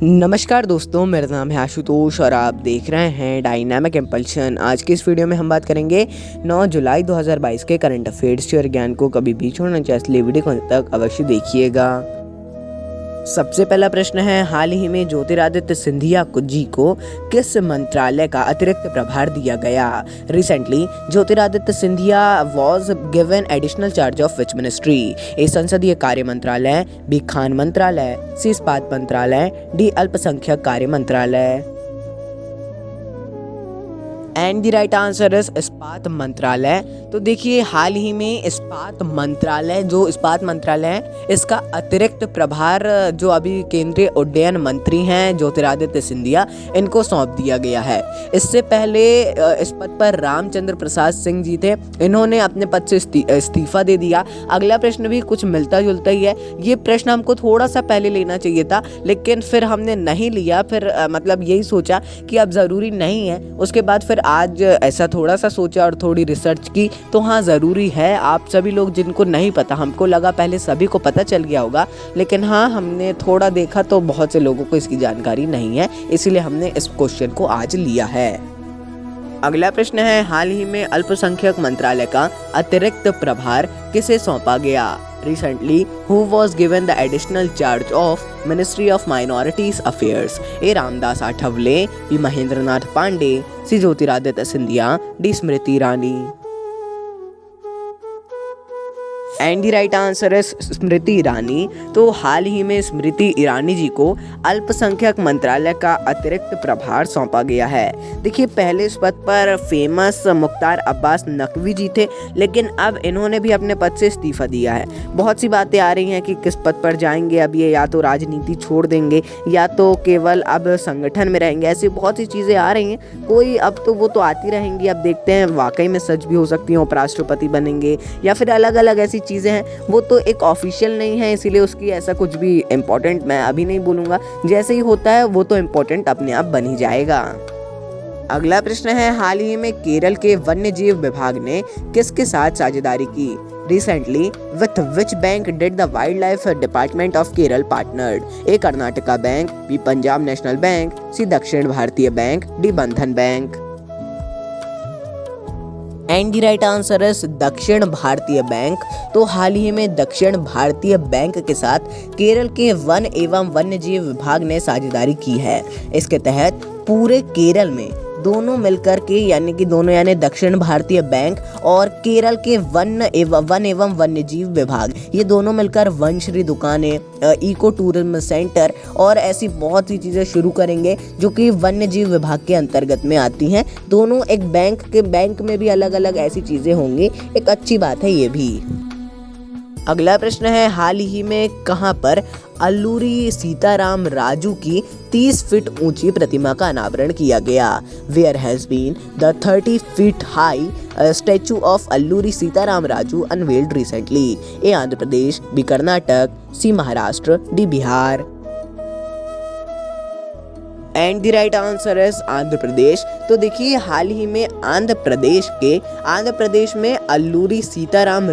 नमस्कार दोस्तों, मेरा नाम है आशुतोष और आप देख रहे हैं डायनामिक इम्पल्शन। आज की इस वीडियो में हम बात करेंगे 9 जुलाई 2022 के करंट अफेयर्स और ज्ञान को कभी भी छोड़ना चाहिए, इसलिए वीडियो को अंत तक अवश्य देखिएगा। सबसे पहला प्रश्न है, हाल ही में ज्योतिरादित्य सिंधिया जी को किस मंत्रालय का अतिरिक्त प्रभार दिया गया? Recently Jyotiraditya Scindia was given additional charge of which ministry? A संसदीय कार्य मंत्रालय, बी खान मंत्रालय, सी इस्पात मंत्रालय, डी अल्पसंख्यक कार्य मंत्रालय। And the right answer is इस्पात मंत्रालय। तो देखिए, हाल ही में इस्पात मंत्रालय है, इसका अतिरिक्त प्रभार जो अभी केंद्रीय उड्डयन मंत्री हैं ज्योतिरादित्य सिंधिया, इनको सौंप दिया गया है। इससे पहले इस पद पर रामचंद्र प्रसाद सिंह जी थे, इन्होंने अपने पद से इस्तीफा दे दिया। अगला प्रश्न भी कुछ मिलता जुलता ही है। ये प्रश्न हमको थोड़ा सा पहले लेना चाहिए था, लेकिन फिर हमने नहीं लिया। फिर मतलब यही सोचा कि अब ज़रूरी नहीं है। उसके बाद फिर आज ऐसा थोड़ा सा सोचा और थोड़ी रिसर्च की, तो हाँ ज़रूरी है। आप सभी लोग जिनको नहीं पता, हमको लगा पहले सभी को पता चल गया होगा, लेकिन हाँ हमने थोड़ा देखा तो बहुत से लोगों को इसकी जानकारी नहीं है, इसीलिए हमने इस क्वेश्चन को आज लिया है। अगला प्रश्न है, हाल ही में अल्पसंख्यक मंत्रालय का अतिरिक्त प्रभार किसे सौंपा गया? Recently, who was given the additional charge of Ministry of Minorities Affairs? A. Ramdas Athawale, B Mahendranath Pandey, C Jyotiraditya Scindia, D Smriti Irani. And the right answer है स्मृति ईरानी। तो हाल ही में स्मृति ईरानी जी को अल्पसंख्यक मंत्रालय का अतिरिक्त प्रभार सौंपा गया है। देखिए, पहले इस पद पर फेमस मुख्तार अब्बास नकवी जी थे, लेकिन अब इन्होंने भी अपने पद से इस्तीफा दिया है। बहुत सी बातें आ रही हैं कि किस पद पर जाएंगे अब ये, या तो राजनीति छोड़ देंगे या तो केवल अब संगठन में रहेंगे। ऐसी बहुत सी चीज़ें आ रही हैं, कोई अब तो वो तो आती रहेंगी। अब देखते हैं, वाकई में सच भी हो सकती है, उपराष्ट्रपति बनेंगे या फिर अलग अलग ऐसी चीज़ें हैं। वो तो एक ऑफिशियल नहीं है, इसीलिए उसकी ऐसा कुछ भी इम्पोर्टेंट मैं अभी नहीं बोलूँगा। जैसे ही होता है वो तो इम्पोर्टेंट अपने आप बन ही जाएगा। अगला प्रश्न है, हाल ही में केरल के वन्य जीव विभाग ने किसके साथ साझेदारी की? Recently, with which bank did the Wildlife Department of Kerala partnered? A. Karnataka bank, B Punjab national bank, C Dakshin Bharatiya bank, D Bandhan bank. And the right answer है दक्षिण भारतीय बैंक। तो हाल ही में दक्षिण भारतीय बैंक के साथ केरल के वन एवं वन्यजीव विभाग ने साझेदारी की है। इसके तहत पूरे केरल में दोनों मिलकर के यानी दक्षिण भारतीय बैंक और केरल के वन एवं वन्यजीव विभाग, ये दोनों मिलकर वनश्री दुकानें, इको टूरिज्म सेंटर और ऐसी बहुत सी चीज़ें शुरू करेंगे जो कि वन्यजीव विभाग के अंतर्गत में आती हैं। दोनों एक बैंक में भी अलग अलग ऐसी चीज़ें होंगी, एक अच्छी बात है ये भी। अगला प्रश्न है, हाल ही में कहां पर अल्लूरी सीताराम राजू की 30 फीट ऊंची प्रतिमा का अनावरण किया गया? Where has been the 30 feet high statue of Alluri Sitarama Raju unveiled recently? A. Andhra Pradesh, B Karnataka, C Maharashtra, D Bihar. And the right answer is Andhra Pradesh. तो देखिए, हाल ही में आंध्र प्रदेश में अल्लूरी सीताराम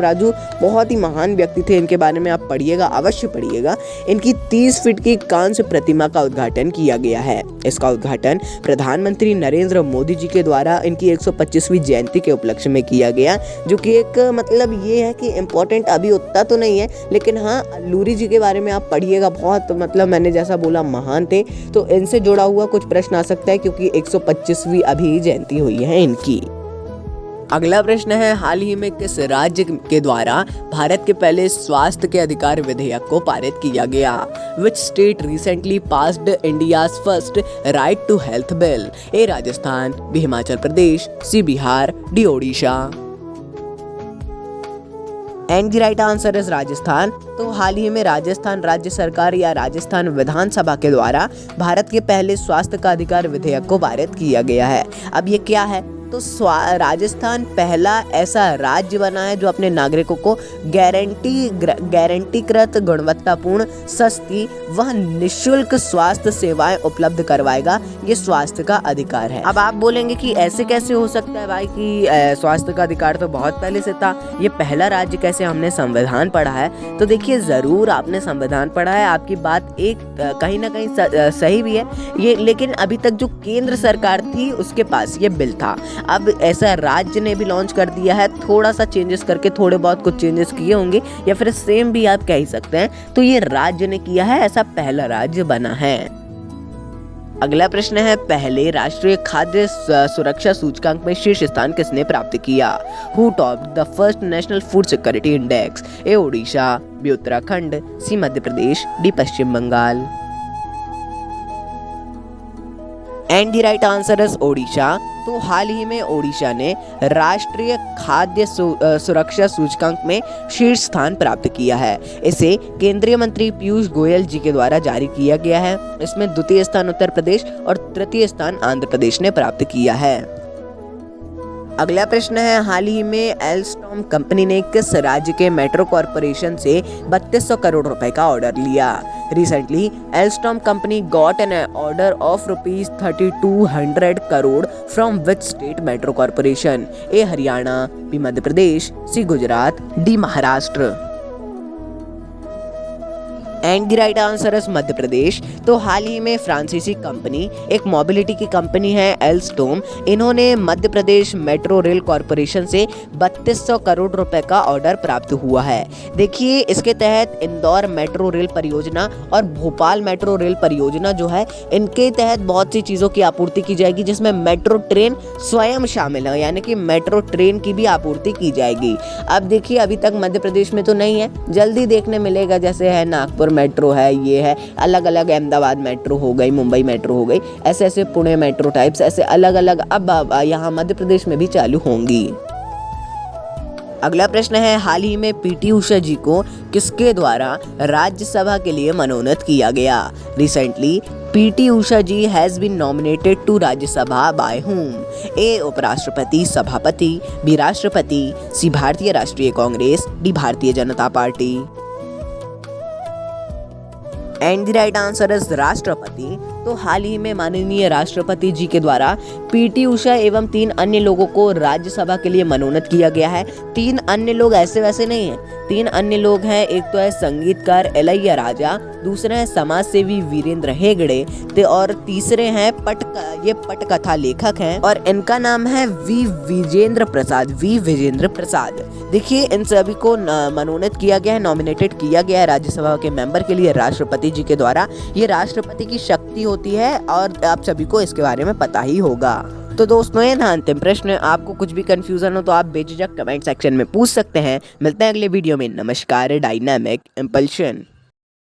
राजू बहुत ही महान व्यक्ति थे। इनके बारे में आप पढ़िएगा, अवश्य पढ़िएगा। इनकी 30 फीट की कांस्य प्रतिमा का उद्घाटन किया गया है। इसका उद्घाटन प्रधानमंत्री नरेंद्र मोदी जी के द्वारा इनकी 125वीं जयंती के उपलक्ष्य में किया गया, जो कि एक मतलब ये है कि इम्पोर्टेंट अभी उतना तो नहीं है, लेकिन हाँ अल्लूरी जी के बारे में आप पढ़िएगा। बहुत मतलब मैंने जैसा बोला महान थे, तो इनसे जुड़ा हुआ कुछ प्रश्न आ सकता है क्योंकि 125वीं अभी जयंती हुई है इनकी। अगला प्रश्न है, हाल ही में किस राज्य के द्वारा भारत के पहले स्वास्थ्य के अधिकार विधेयक को पारित किया गया? Which state recently passed India's first right to health bill? A. Rajasthan, B Himachal Pradesh, C Bihar, D Odisha. And the right answer is Rajasthan. तो हाल ही में राजस्थान राज्य सरकार या राजस्थान विधानसभा के द्वारा भारत के पहले स्वास्थ्य का अधिकार विधेयक को पारित किया गया है। अब ये क्या है? तो राजस्थान पहला ऐसा राज्य बना है जो अपने नागरिकों को गारंटीकृत गुणवत्तापूर्ण सस्ती व निःशुल्क स्वास्थ्य सेवाएं उपलब्ध करवाएगा। ये स्वास्थ्य का अधिकार है। अब आप बोलेंगे कि ऐसे कैसे हो सकता है भाई कि स्वास्थ्य का अधिकार तो बहुत पहले से था, ये पहला राज्य कैसे? हमने संविधान पढ़ा है। तो देखिए ज़रूर आपने संविधान पढ़ा है, आपकी बात एक कहीं ना कहीं सही भी है ये, लेकिन अभी तक जो केंद्र सरकार थी उसके पास ये बिल था। अब ऐसा राज्य ने भी लॉन्च कर दिया है, थोड़ा सा चेंजेस करके, थोड़े बहुत कुछ चेंजेस किए होंगे या फिर सेम भी आप कह ही सकते हैं। तो ये राज्य ने किया है, ऐसा पहला राज्य बना है। अगला प्रश्न है, पहले राष्ट्रीय खाद्य सुरक्षा सूचकांक में शीर्ष स्थान किसने प्राप्त किया? Who topped the first national food security index? A Odisha, B Uttarakhand, C Madhya Pradesh, D Paschim Bangal. And the right answer is Odisha. तो हाल ही में ओडिशा ने राष्ट्रीय खाद्य सुरक्षा सूचकांक में शीर्ष स्थान प्राप्त किया है। इसे केंद्रीय मंत्री पीयूष गोयल जी के द्वारा जारी किया गया है। इसमें द्वितीय स्थान उत्तर प्रदेश और तृतीय स्थान आंध्र प्रदेश ने प्राप्त किया है। अगला प्रश्न है, हाल ही में एल्स्टॉम कंपनी ने किस राज्य के मेट्रो कॉर्पोरेशन से 3200 करोड़ रुपए का ऑर्डर लिया? Recently, Alstom company got an order of rupees 3200 crore from which state metro corporation? A. Haryana, B. Madhya Pradesh, C. Gujarat, D. Maharashtra. And the right answer is Madhya Pradesh. तो हाल ही में फ्रांसीसी कंपनी, एक मोबिलिटी की कंपनी है एल्स्टोम, इन्होंने Madhya Pradesh metro rail corporation से 3200 करोड़ रुपए का ऑर्डर प्राप्त हुआ है। देखिए इसके तहत इंदौर मेट्रो रेल परियोजना और भोपाल मेट्रो रेल परियोजना जो है, इनके तहत बहुत सी चीज़ों की आपूर्ति की जाएगी, जिसमें मेट्रो ट्रेन स्वयं शामिल है, यानी कि मेट्रो ट्रेन की भी आपूर्ति की जाएगी। अब देखिए अभी तक मध्य प्रदेश में तो नहीं है, जल्दी देखने मिलेगा, जैसे है नागपुर मेट्रो है, ये है अलग अलग, अहमदाबाद मेट्रो हो गई, मुंबई मेट्रो हो गई, ऐसे ऐसे पुणे मेट्रो टाइप्स, ऐसे अलग अलग अब यहाँ मध्य प्रदेश में भी चालू होंगी। अगला प्रश्न है, हाल ही में पीटी उषा जी को किसके द्वारा राज्यसभा के लिए मनोनीत किया गया? Recently PT Usha ji has been nominated to Rajya Sabha by whom? A उपराष्ट्रपति, सभापति, बी राष्ट्रपति, सी भारतीय राष्ट्रीय Congress, D Bharatiya Janata party. And the right answer is राष्ट्रपति। तो हाल ही में माननीय राष्ट्रपति जी के द्वारा पीटी उषा एवं 3 अन्य लोगों को राज्यसभा के लिए मनोनीत किया गया है। 3 अन्य लोग ऐसे वैसे नहीं हैं, 3 अन्य लोग हैं। एक तो है संगीतकार इलैया राजा, दूसरे हैं समाज सेवी वीरेंद्र हेगड़े और तीसरे हैं पटकथा लेखक हैं और इनका नाम है वी विजेंद्र प्रसाद। देखिए इन सभी को मनोनीत किया गया है, नॉमिनेटेड किया गया है राज्यसभा के मेंबर के लिए राष्ट्रपति जी के द्वारा। ये राष्ट्रपति की शक्ति होती है और आप सभी को इसके बारे में पता ही होगा। तो दोस्तों ये था अंतिम प्रश्न। आपको कुछ भी कंफ्यूजन हो तो आप बेझिझक कमेंट सेक्शन में पूछ सकते हैं। मिलते हैं अगले वीडियो में। नमस्कार। Dynamic impulsion.